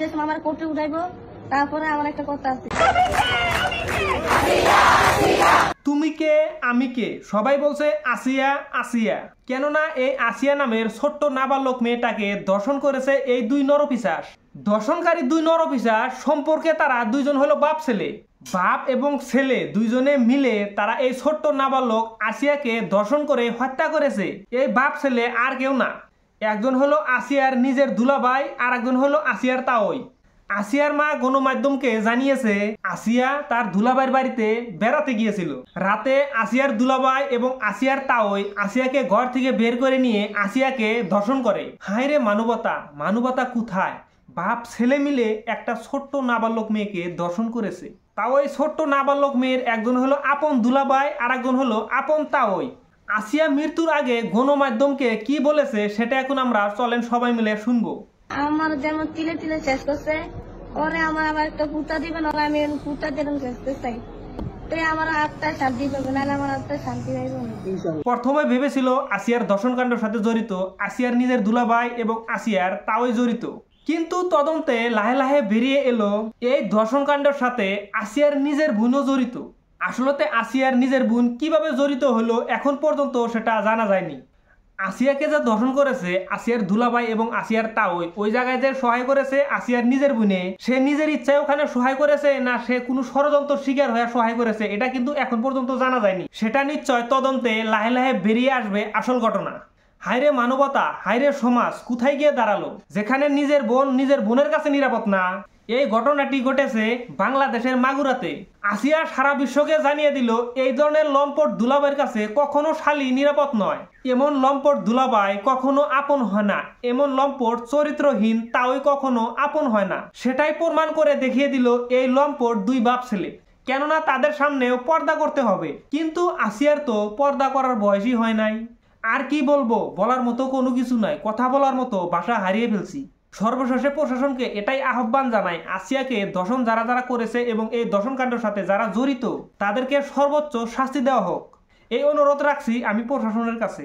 যে সময় আমার কোর্টে উঠাইবো তারপরে আমার একটা কথা আছে। তুমি কে আমি কে সবাই বলছে আসিয়া আসিয়া, কেননা এই আসিয়া নামের ছোট্ট নাবালক মেয়েটাকে দর্শন করেছে এই দুই নরপিশাচ। দর্শনকারী দুই নরপিশাচ সম্পর্কে তারা দুইজন হলো বাপ ছেলে। বাপ এবং ছেলে দুইজনে মিলে তারা এই ছোট্ট নাবালক আসিয়াকে দর্শন করে হত্যা করেছে। এই বাপ ছেলে আর কেউ না, একজন হলো আসিয়ার নিজের দুলাভাই আর একজন হলো আসিয়ার তাওই। আসিয়ার মা গণমাধ্যমকে জানিয়েছে আসিয়া তার দুলাভাইয়ের বাড়িতে বেড়াতে গিয়েছিল। রাতে আসিয়ার দুলাভাই এবং আসিয়ার তাওই আসিয়াকে ঘর থেকে বের করে নিয়ে আসিয়াকে ধর্ষণ করে। হায় রে মানবতা, মানবতা কোথায়! বাপ ছেলে মিলে একটা ছোট্ট নাবালক মেয়েকে ধর্ষণ করেছে। তাও ওই ছোট্ট নাবালক মেয়ের একজন হলো আপন দুলাভাই আর একজন হলো আপন তাওই। আসিয়া মৃত্যুর আগে গণমাধ্যমকে কি বলেছে সেটা এখন আমরা চলেন সবাই মিলে শুনবো। আমার যেমন তিলে তিলে শেষ করছে, পরে আমার আবার একটা কুর্তা দিবেন, আমি কুর্তা যেরকম শেষ করতে চাই, তো আমার আত্মায় শান্তি পাবে, নাহলে আমার আত্মায় শান্তি পাইব না। প্রথমে ভেবেছিল আসিয়ার ধর্ষণকাণ্ডের সাথে জড়িত আসিয়ার নিজের দুলাভাই এবং আসিয়ার তাওই জড়িত, কিন্তু তদন্তে লাহে লাহে বেরিয়ে এলো এই ধর্ষণকাণ্ডের সাথে আসিয়ার নিজের বোনও জড়িত। আসলে আসিয়ার নিজের বোন কিভাবে জড়িত হলো এখন পর্যন্ত সেটা জানা যায়নি। আসিয়াকে যে ধর্ষণ করেছে আসিয়ার দুলাভাই এবং আসিয়ার তাওই, ওই জায়গায় যে সহায় করেছে আসিয়ার নিজের বোনে, সে নিজের ইচ্ছায় ওখানে সহায় করেছে না সে কোনো ষড়যন্ত্র শিকার হয়ে সহায় করেছে এটা কিন্তু এখন পর্যন্ত জানা যায়নি। সেটা নিশ্চয় তদন্তে লাহে লাহে বেরিয়ে আসবে আসল ঘটনা। হায়রে মানবতা, হায়রে সমাজ কোথায় গিয়ে দাঁড়ালো, যেখানে নিজের বোন নিজের বোনের কাছে নিরাপদ না। এই ঘটনাটি ঘটেছে বাংলাদেশের মাগুরাতে। আসিয়া সারা বিশ্বকে জানিয়ে দিল এই ধরনের লম্পট দুলাভাইয়ের কাছে কখনো শালী নিরাপদ নয়। এমন লম্পট দুলাভাই কখনো আপন হয় না, এমন লম্পট চরিত্রহীন তাওই কখনো আপন হয় না। সেটাই প্রমাণ করে দেখিয়ে দিল এই লম্পট দুই বাপ ছেলে। কেননা তাদের সামনেও পর্দা করতে হবে, কিন্তু আসিয়ার তো পর্দা করার বয়সই হয় নাই। আর কি বলবো, বলার মতো কোনো কিছু নাই, কথা বলার মতো ভাষা হারিয়ে ফেলছি। সর্বশেষে প্রশাসনকে এটাই আহ্বান জানাই, আসিয়াকে দর্শন যারা যারা করেছে এবং এই দর্শনকাণ্ডের সাথে যারা জড়িত তাদেরকে সর্বোচ্চ শাস্তি দেওয়া হোক, এই অনুরোধ রাখছি আমি প্রশাসনের কাছে।